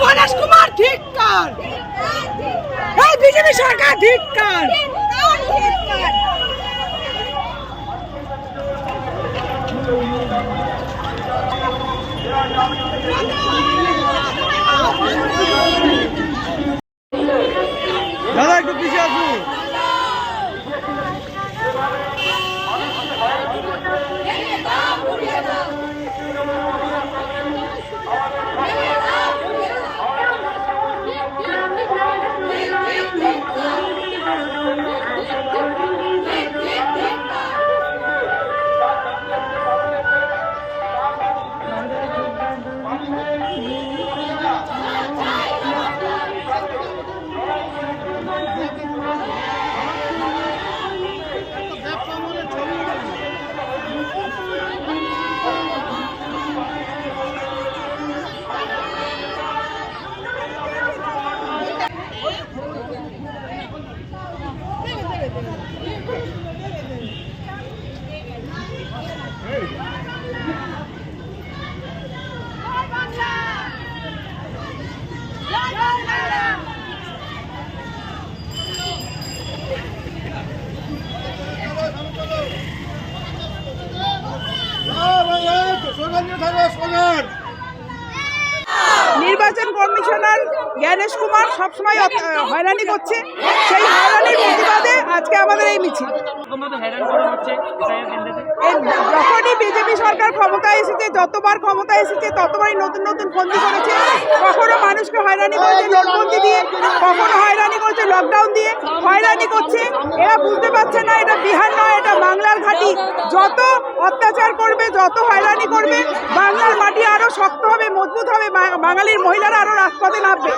গণেশ কুমার ধিক্কার, বিজেপি সরকার ধিক্কার। দাদা একটু পিছিয়ে আসুন। নির্বাচন কমিশনার গণেশ কুমার সবসময় হয়রানি করছে, সেই হয়রানির প্রতিবাদে আজকে আমাদের এই মিছিল। যখনই বিজেপি সরকার ক্ষমতায় এসেছে, যতবার ক্ষমতা এসেছে ততবারই নতুন নতুন ফন্দি করেছে। কখনো মানুষকে হয়রানি করেছে নোটবন্দি দিয়ে, কখনো হয়রানি করছে লকডাউন দিয়ে, হয়রানি করছে। এরা বুঝতে পারছে না এটা বিহার নয়, এটা বাংলার ঘাঁটি। যত অত্যাচার করবে, যত হয়রানি করবে, বাংলার মাটি আরো শক্ত হবে, মজবুত হবে, বাঙালির মহিলারা আরো রাজপথে নামবে।